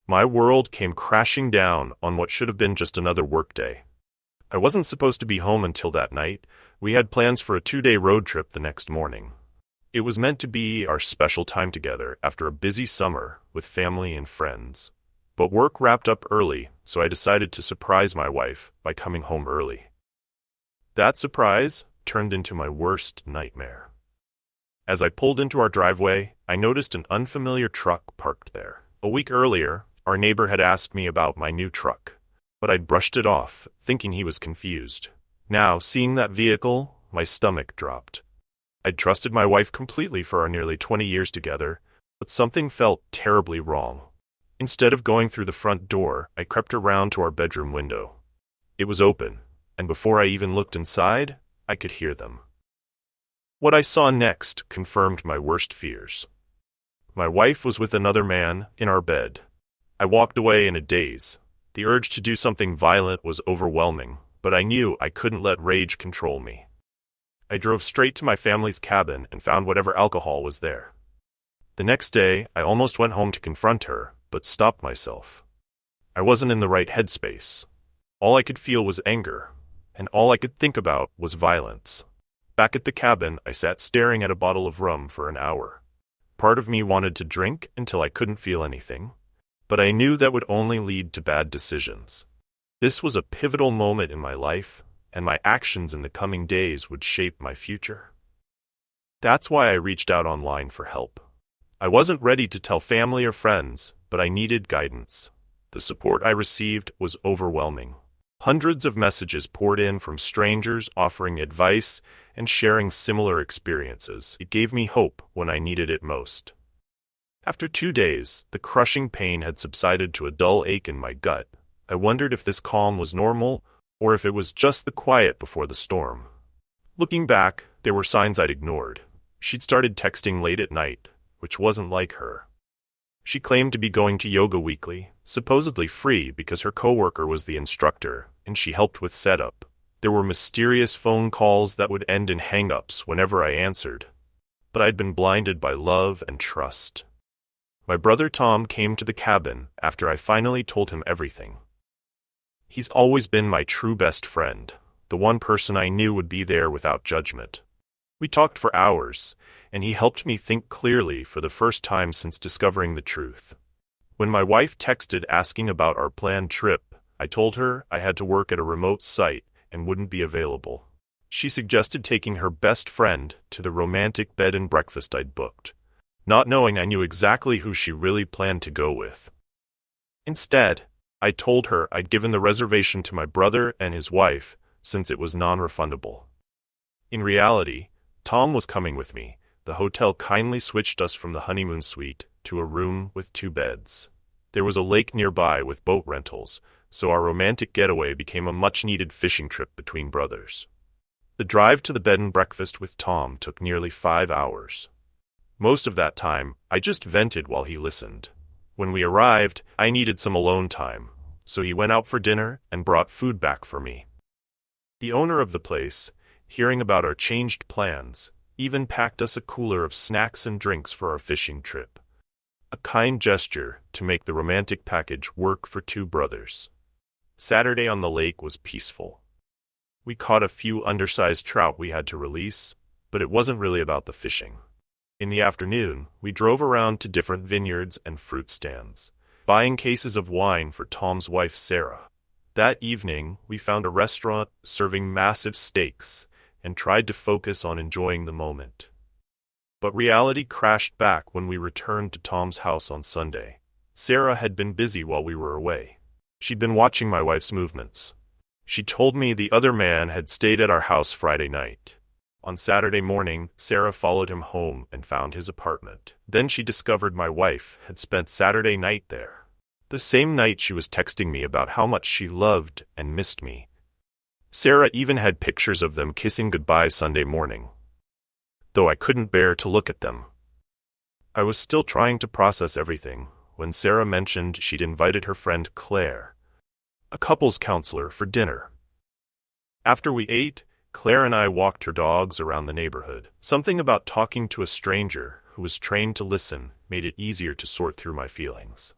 My world came crashing down on what should have been just another workday. I wasn't supposed to be home until that night. We had plans for a 2-day road trip the next morning. It was meant to be our special time together after a busy summer with family and friends. But work wrapped up early, so I decided to surprise my wife by coming home early. That surprise turned into my worst nightmare. As I pulled into our driveway, I noticed an unfamiliar truck parked there. A week earlier, our neighbor had asked me about my new truck, but I'd brushed it off, thinking he was confused. Now, seeing that vehicle, my stomach dropped. I'd trusted my wife completely for our nearly 20 years together, but something felt terribly wrong. Instead of going through the front door, I crept around to our bedroom window. It was open, and before I even looked inside, I could hear them. What I saw next confirmed my worst fears. My wife was with another man in our bed. I walked away in a daze. The urge to do something violent was overwhelming, but I knew I couldn't let rage control me. I drove straight to my family's cabin and found whatever alcohol was there. The next day, I almost went home to confront her, but stopped myself. I wasn't in the right headspace. All I could feel was anger, and all I could think about was violence. Back at the cabin, I sat staring at a bottle of rum for an hour. Part of me wanted to drink until I couldn't feel anything, but I knew that would only lead to bad decisions. This was a pivotal moment in my life, and my actions in the coming days would shape my future. That's why I reached out online for help. I wasn't ready to tell family or friends, but I needed guidance. The support I received was overwhelming. Hundreds of messages poured in from strangers offering advice and sharing similar experiences. It gave me hope when I needed it most. After 2 days, the crushing pain had subsided to a dull ache in my gut. I wondered if this calm was normal, or if it was just the quiet before the storm. Looking back, there were signs I'd ignored. She'd started texting late at night, which wasn't like her. She claimed to be going to yoga weekly, supposedly free because her coworker was the instructor, and she helped with setup. There were mysterious phone calls that would end in hang-ups whenever I answered. But I'd been blinded by love and trust. My brother Tom came to the cabin after I finally told him everything. He's always been my true best friend, the one person I knew would be there without judgment. We talked for hours, and he helped me think clearly for the first time since discovering the truth. When my wife texted asking about our planned trip, I told her I had to work at a remote site and wouldn't be available. She suggested taking her best friend to the romantic bed and breakfast I'd booked, not knowing I knew exactly who she really planned to go with. Instead, I told her I'd given the reservation to my brother and his wife, since it was non-refundable. In reality, Tom was coming with me. The hotel kindly switched us from the honeymoon suite to a room with 2 beds. There was a lake nearby with boat rentals, so our romantic getaway became a much-needed fishing trip between brothers. The drive to the bed and breakfast with Tom took nearly 5 hours. Most of that time, I just vented while he listened. When we arrived, I needed some alone time, so he went out for dinner and brought food back for me. The owner of the place, hearing about our changed plans, even packed us a cooler of snacks and drinks for our fishing trip. A kind gesture to make the romantic package work for 2 brothers. Saturday on the lake was peaceful. We caught a few undersized trout we had to release, but it wasn't really about the fishing. In the afternoon, we drove around to different vineyards and fruit stands, buying cases of wine for Tom's wife Sarah. That evening, we found a restaurant serving massive steaks and tried to focus on enjoying the moment. But reality crashed back when we returned to Tom's house on Sunday. Sarah had been busy while we were away. She'd been watching my wife's movements. She told me the other man had stayed at our house Friday night. On Saturday morning, Sarah followed him home and found his apartment. Then she discovered my wife had spent Saturday night there. The same night she was texting me about how much she loved and missed me. Sarah even had pictures of them kissing goodbye Sunday morning, though I couldn't bear to look at them. I was still trying to process everything when Sarah mentioned she'd invited her friend Claire, a couples counselor, for dinner. After we ate, Claire and I walked her dogs around the neighborhood. Something about talking to a stranger who was trained to listen made it easier to sort through my feelings.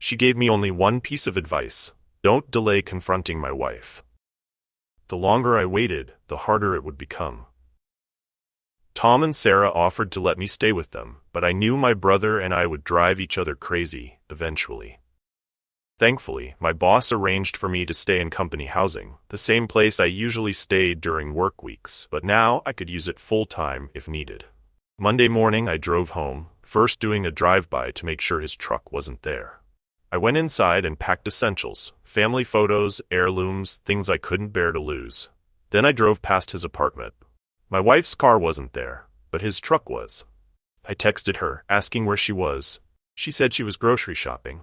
She gave me only one piece of advice: don't delay confronting my wife. The longer I waited, the harder it would become. Tom and Sarah offered to let me stay with them, but I knew my brother and I would drive each other crazy, eventually. Thankfully, my boss arranged for me to stay in company housing, the same place I usually stayed during work weeks, but now I could use it full-time if needed. Monday morning I drove home, first doing a drive-by to make sure his truck wasn't there. I went inside and packed essentials: family photos, heirlooms, things I couldn't bear to lose. Then I drove past his apartment. My wife's car wasn't there, but his truck was. I texted her, asking where she was. She said she was grocery shopping.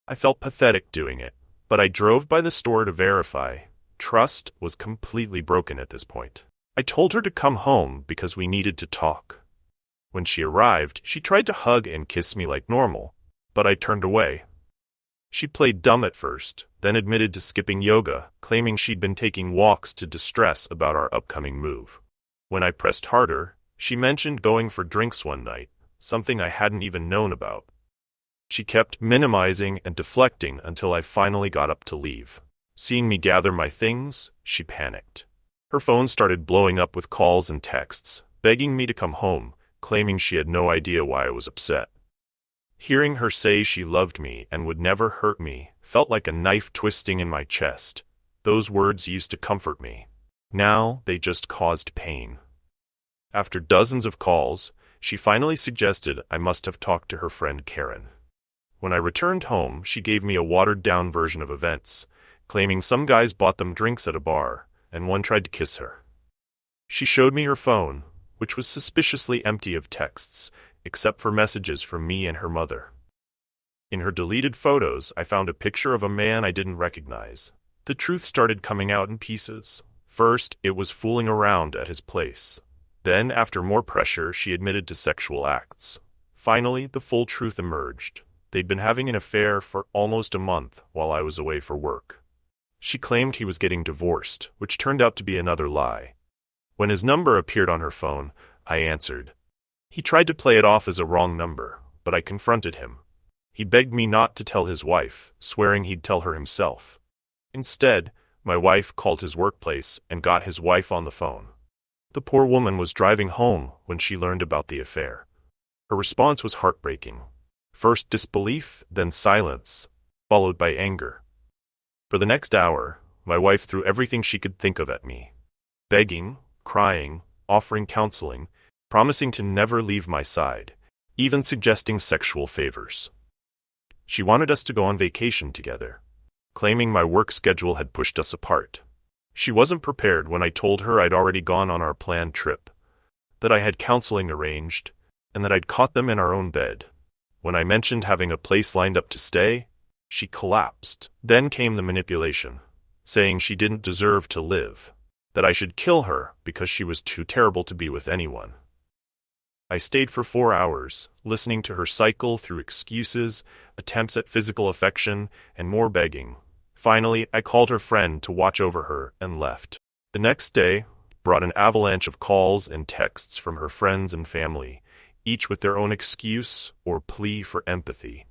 I felt pathetic doing it, but I drove by the store to verify. Trust was completely broken at this point. I told her to come home because we needed to talk. When she arrived, she tried to hug and kiss me like normal, but I turned away. She played dumb at first, then admitted to skipping yoga, claiming she'd been taking walks to distress about our upcoming move. When I pressed harder, she mentioned going for drinks one night, something I hadn't even known about. She kept minimizing and deflecting until I finally got up to leave. Seeing me gather my things, she panicked. Her phone started blowing up with calls and texts, begging me to come home, claiming she had no idea why I was upset. Hearing her say she loved me and would never hurt me felt like a knife twisting in my chest. Those words used to comfort me. Now they just caused pain. After dozens of calls, she finally suggested I must have talked to her friend Karen. When I returned home, she gave me a watered-down version of events, claiming some guys bought them drinks at a bar, and one tried to kiss her. She showed me her phone, which was suspiciously empty of texts, except for messages from me and her mother. In her deleted photos, I found a picture of a man I didn't recognize. The truth started coming out in pieces. First, it was fooling around at his place. Then, after more pressure, she admitted to sexual acts. Finally, the full truth emerged. They'd been having an affair for almost a month while I was away for work. She claimed he was getting divorced, which turned out to be another lie. When his number appeared on her phone, I answered. He tried to play it off as a wrong number, but I confronted him. He begged me not to tell his wife, swearing he'd tell her himself. Instead, my wife called his workplace and got his wife on the phone. The poor woman was driving home when she learned about the affair. Her response was heartbreaking. First disbelief, then silence, followed by anger. For the next hour, my wife threw everything she could think of at me. Begging, crying, offering counseling, promising to never leave my side, even suggesting sexual favors. She wanted us to go on vacation together, claiming my work schedule had pushed us apart. She wasn't prepared when I told her I'd already gone on our planned trip, that I had counseling arranged, and that I'd caught them in our own bed. When I mentioned having a place lined up to stay, she collapsed. Then came the manipulation, saying she didn't deserve to live, that I should kill her because she was too terrible to be with anyone. I stayed for 4 hours, listening to her cycle through excuses, attempts at physical affection, and more begging. Finally, I called her friend to watch over her and left. The next day brought an avalanche of calls and texts from her friends and family, each with their own excuse or plea for empathy.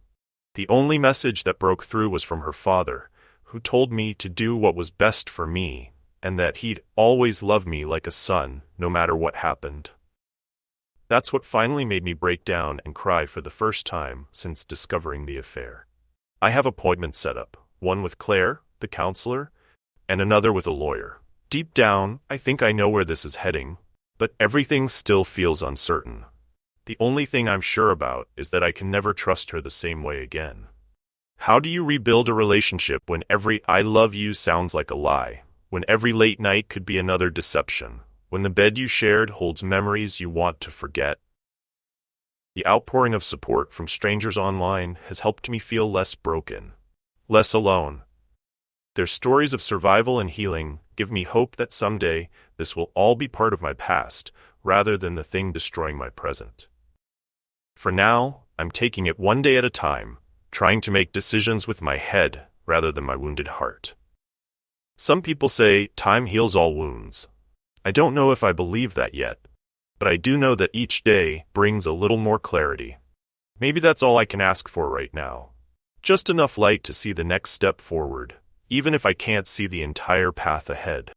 The only message that broke through was from her father, who told me to do what was best for me, and that he'd always love me like a son, no matter what happened. That's what finally made me break down and cry for the first time since discovering the affair. I have appointments set up, one with Claire, the counselor, and another with a lawyer. Deep down, I think I know where this is heading, but everything still feels uncertain. The only thing I'm sure about is that I can never trust her the same way again. How do you rebuild a relationship when every "I love you" sounds like a lie, when every late night could be another deception, when the bed you shared holds memories you want to forget? The outpouring of support from strangers online has helped me feel less broken, less alone. Their stories of survival and healing give me hope that someday this will all be part of my past, rather than the thing destroying my present. For now, I'm taking it one day at a time, trying to make decisions with my head rather than my wounded heart. Some people say time heals all wounds. I don't know if I believe that yet, but I do know that each day brings a little more clarity. Maybe that's all I can ask for right now. Just enough light to see the next step forward, even if I can't see the entire path ahead.